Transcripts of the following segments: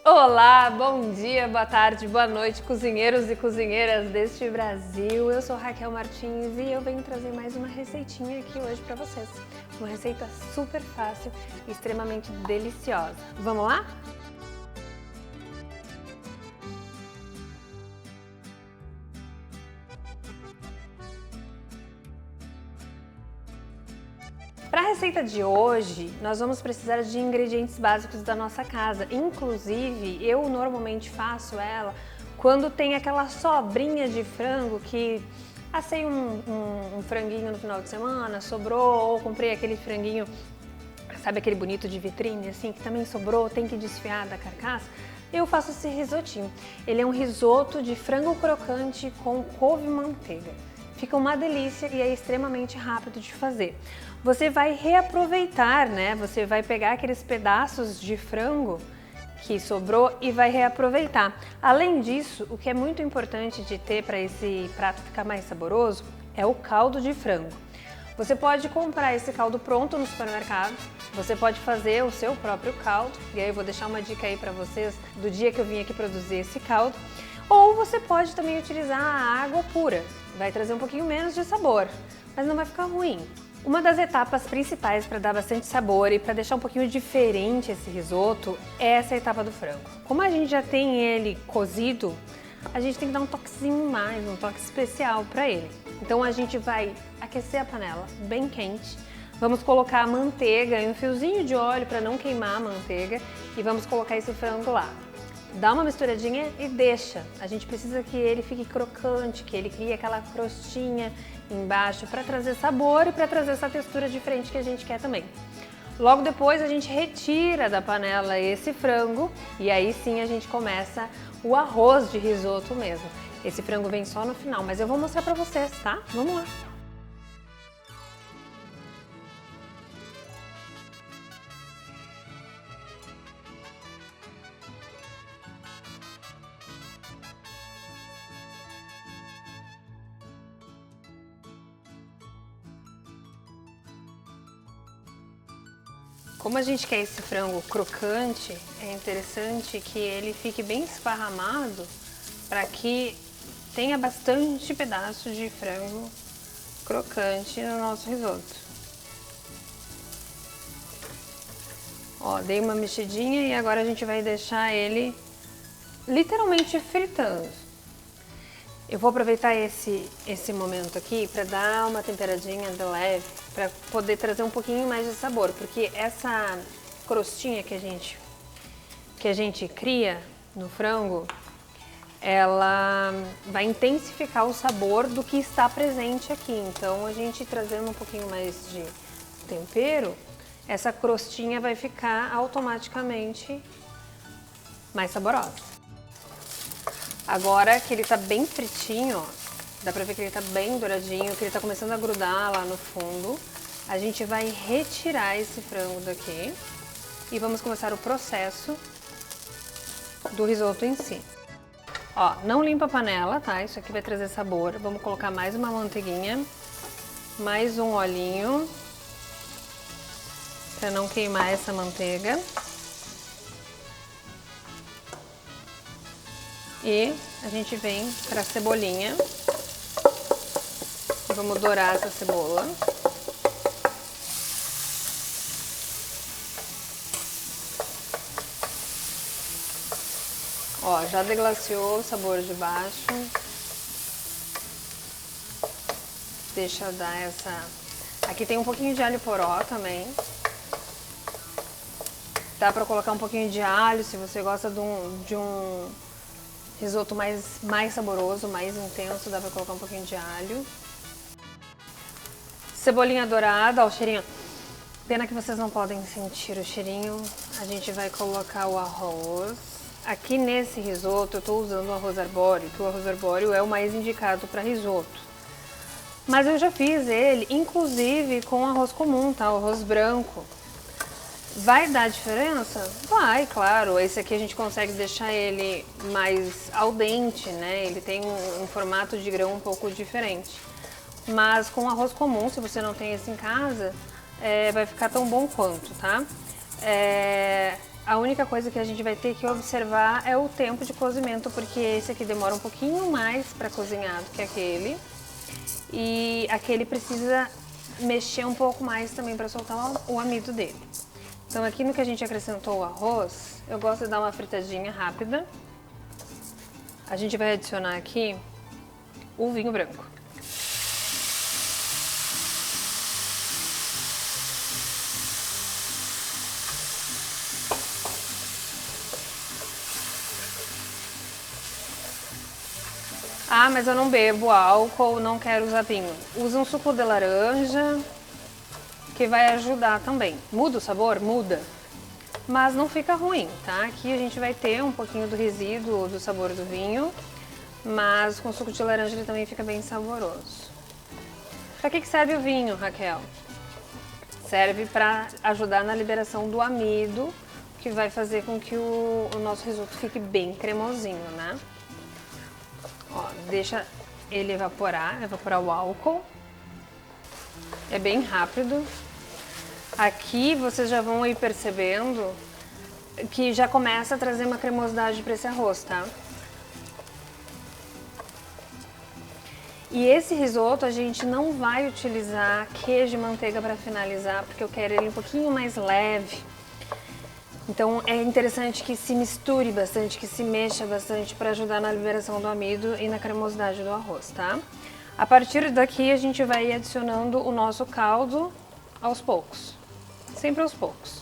Olá, bom dia, boa tarde, boa noite, cozinheiros e cozinheiras deste Brasil. Eu sou Raquel Martins e eu venho trazer mais uma receitinha aqui hoje para vocês. Uma receita super fácil e extremamente deliciosa. Vamos lá? Para a receita de hoje, nós vamos precisar de ingredientes básicos da nossa casa. Inclusive, eu normalmente faço ela quando tem aquela sobrinha de frango que assei um franguinho no final de semana, sobrou, ou comprei aquele franguinho, sabe aquele bonito de vitrine, assim, que também sobrou, tem que desfiar da carcaça. Eu faço esse risotinho. Ele é um risoto de frango crocante com couve e manteiga. Fica uma delícia e é extremamente rápido de fazer. Você vai reaproveitar, né? Você vai pegar aqueles pedaços de frango que sobrou e vai reaproveitar. Além disso, o que é muito importante de ter para esse prato ficar mais saboroso é o caldo de frango. Você pode comprar esse caldo pronto no supermercado, você pode fazer o seu próprio caldo, e aí eu vou deixar uma dica aí para vocês do dia que eu vim aqui produzir esse caldo. Ou você pode também utilizar a água pura, vai trazer um pouquinho menos de sabor, mas não vai ficar ruim. Uma das etapas principais para dar bastante sabor e para deixar um pouquinho diferente esse risoto é essa etapa do frango. Como a gente já tem ele cozido, a gente tem que dar um toquezinho mais, um toque especial para ele. Então a gente vai aquecer a panela bem quente, vamos colocar a manteiga e um fiozinho de óleo para não queimar a manteiga e vamos colocar esse frango lá. Dá uma misturadinha e deixa. A gente precisa que ele fique crocante, que ele crie aquela crostinha embaixo para trazer sabor e para trazer essa textura diferente que a gente quer também. Logo depois a gente retira da panela esse frango e aí sim a gente começa o arroz de risoto mesmo. Esse frango vem só no final, mas eu vou mostrar para vocês, tá? Vamos lá! Como a gente quer esse frango crocante, é interessante que ele fique bem esparramado para que tenha bastante pedaço de frango crocante no nosso risoto. Ó, dei uma mexidinha e agora a gente vai deixar ele literalmente fritando. Eu vou aproveitar esse momento aqui para dar uma temperadinha de leve, para poder trazer um pouquinho mais de sabor, porque essa crostinha que a gente cria no frango, ela vai intensificar o sabor do que está presente aqui. Então a gente trazendo um pouquinho mais de tempero, essa crostinha vai ficar automaticamente mais saborosa. Agora que ele tá bem fritinho, ó, dá pra ver que ele tá bem douradinho, que ele tá começando a grudar lá no fundo. A gente vai retirar esse frango daqui e vamos começar o processo do risoto em si. Ó, não limpa a panela, tá? Isso aqui vai trazer sabor. Vamos colocar mais uma manteiguinha, mais um olhinho, pra não queimar essa manteiga. E a gente vem para a cebolinha, vamos dourar essa cebola. Ó, já deglaciou o sabor de baixo. Deixa eu dar essa... Aqui tem um pouquinho de alho poró também. Dá para colocar um pouquinho de alho se você gosta de um risoto mais saboroso, mais intenso, dá pra colocar um pouquinho de alho. Cebolinha dourada, ó, o cheirinho. Pena que vocês não podem sentir o cheirinho. A gente vai colocar o arroz. Aqui nesse risoto eu tô usando o arroz arbóreo, que o arroz arbóreo é o mais indicado para risoto. Mas eu já fiz ele, inclusive, com arroz comum, tá? O arroz branco. Vai dar diferença? Vai, claro. Esse aqui a gente consegue deixar ele mais al dente, né? Ele tem um formato de grão um pouco diferente. Mas com arroz comum, se você não tem esse em casa, vai ficar tão bom quanto, tá? A única coisa que a gente vai ter que observar é o tempo de cozimento, porque esse aqui demora um pouquinho mais para cozinhar do que aquele. E aquele precisa mexer um pouco mais também para soltar o amido dele. Então aqui no que a gente acrescentou o arroz, eu gosto de dar uma fritadinha rápida. A gente vai adicionar aqui o vinho branco. Ah, mas eu não bebo álcool, não quero usar vinho. Usa um suco de laranja, que vai ajudar também. Muda o sabor? Muda. Mas não fica ruim, tá? Aqui a gente vai ter um pouquinho do resíduo do sabor do vinho, mas com suco de laranja ele também fica bem saboroso. Para que serve o vinho, Raquel? Serve para ajudar na liberação do amido, que vai fazer com que o nosso risoto fique bem cremosinho, né? Ó, deixa ele evaporar o álcool. É bem rápido. Aqui vocês já vão ir percebendo que já começa a trazer uma cremosidade para esse arroz, tá? E esse risoto a gente não vai utilizar queijo e manteiga para finalizar, porque eu quero ele um pouquinho mais leve. Então é interessante que se misture bastante, que se mexa bastante para ajudar na liberação do amido e na cremosidade do arroz, tá? A partir daqui a gente vai adicionando o nosso caldo aos poucos, sempre aos poucos.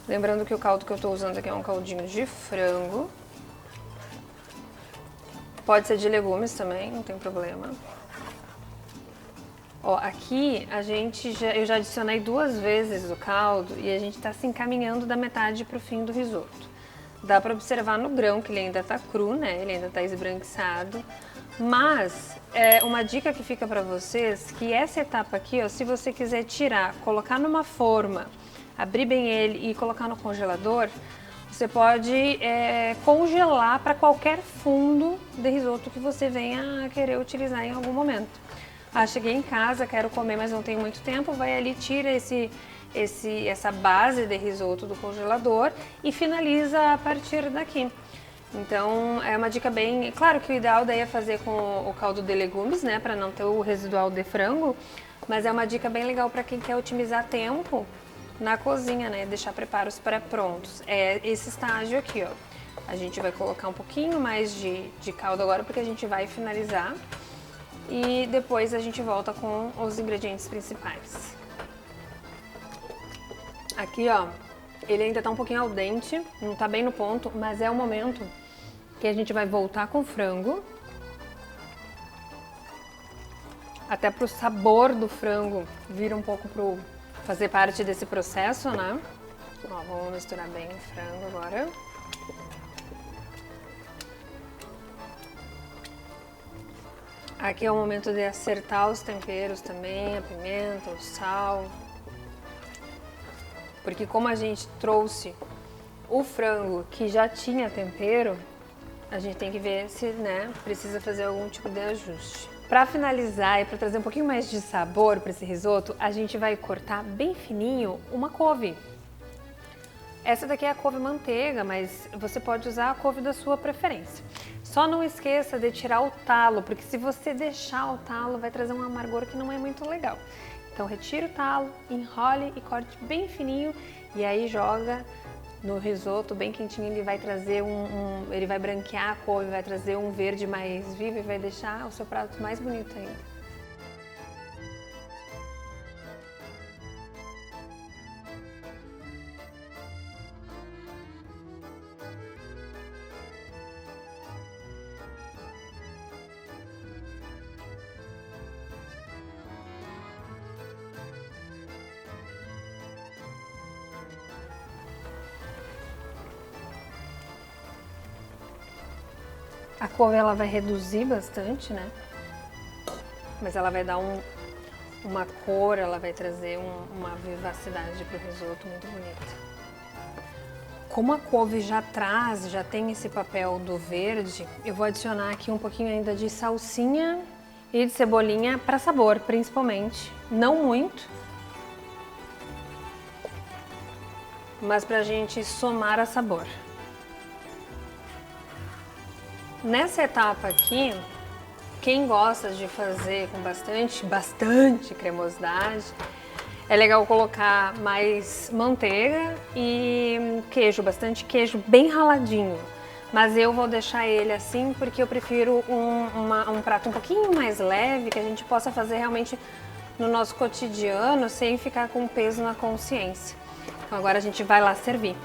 Lembrando que o caldo que eu estou usando aqui é um caldinho de frango. Pode ser de legumes também, não tem problema. Ó, aqui eu já adicionei 2 vezes o caldo e a gente está se encaminhando da metade para o fim do risoto. Dá para observar no grão que ele ainda está cru, né? Ele ainda está esbranquiçado. Mas uma dica que fica para vocês, que essa etapa aqui, ó, se você quiser tirar, colocar numa forma, abrir bem ele e colocar no congelador, você pode congelar para qualquer fundo de risoto que você venha a querer utilizar em algum momento. Ah, cheguei em casa, quero comer, mas não tenho muito tempo, vai ali, tira essa base de risoto do congelador e finaliza a partir daqui. Então é uma dica bem... Claro que o ideal daí é fazer com o caldo de legumes, né, para não ter o residual de frango, mas é uma dica bem legal para quem quer otimizar tempo na cozinha, né, deixar preparos pré-prontos. É esse estágio aqui, ó. A gente vai colocar um pouquinho mais de caldo agora porque a gente vai finalizar. E depois a gente volta com os ingredientes principais. Aqui, ó, ele ainda tá um pouquinho al dente, não tá bem no ponto, mas é o momento que a gente vai voltar com o frango. Até pro sabor do frango vir um pouco fazer parte desse processo, né? Ó, vamos misturar bem o frango agora. Aqui é o momento de acertar os temperos também, a pimenta, o sal. Porque como a gente trouxe o frango que já tinha tempero, a gente tem que ver se, né, precisa fazer algum tipo de ajuste. Para finalizar e para trazer um pouquinho mais de sabor para esse risoto, a gente vai cortar bem fininho uma couve. Essa daqui é a couve manteiga, mas você pode usar a couve da sua preferência. Só não esqueça de tirar o talo, porque se você deixar o talo vai trazer um amargor que não é muito legal. Então retira o talo, enrole e corte bem fininho e aí joga no risoto bem quentinho. Ele vai trazer ele vai branquear a couve, vai trazer um verde mais vivo e vai deixar o seu prato mais bonito ainda. A couve ela vai reduzir bastante, né? Mas ela vai dar uma cor, ela vai trazer uma vivacidade para o risoto muito bonita. Como a couve já tem esse papel do verde, eu vou adicionar aqui um pouquinho ainda de salsinha e de cebolinha para sabor, principalmente. Não muito. mas pra gente somar a sabor. Nessa etapa aqui, quem gosta de fazer com bastante cremosidade, é legal colocar mais manteiga e queijo, bastante queijo bem raladinho. Mas eu vou deixar ele assim porque eu prefiro um prato um pouquinho mais leve, que a gente possa fazer realmente no nosso cotidiano sem ficar com peso na consciência. Então agora a gente vai lá servir.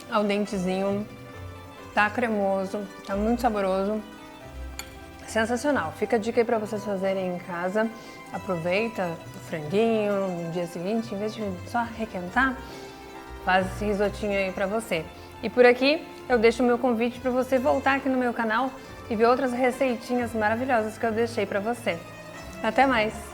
Ao dentezinho, tá cremoso, tá muito saboroso, sensacional. Fica a dica aí pra vocês fazerem em casa. Aproveita o franguinho no dia seguinte, em vez de só requentar, faz esse risotinho aí pra você. E por aqui eu deixo o meu convite pra você voltar aqui no meu canal e ver outras receitinhas maravilhosas que eu deixei pra você. Até mais!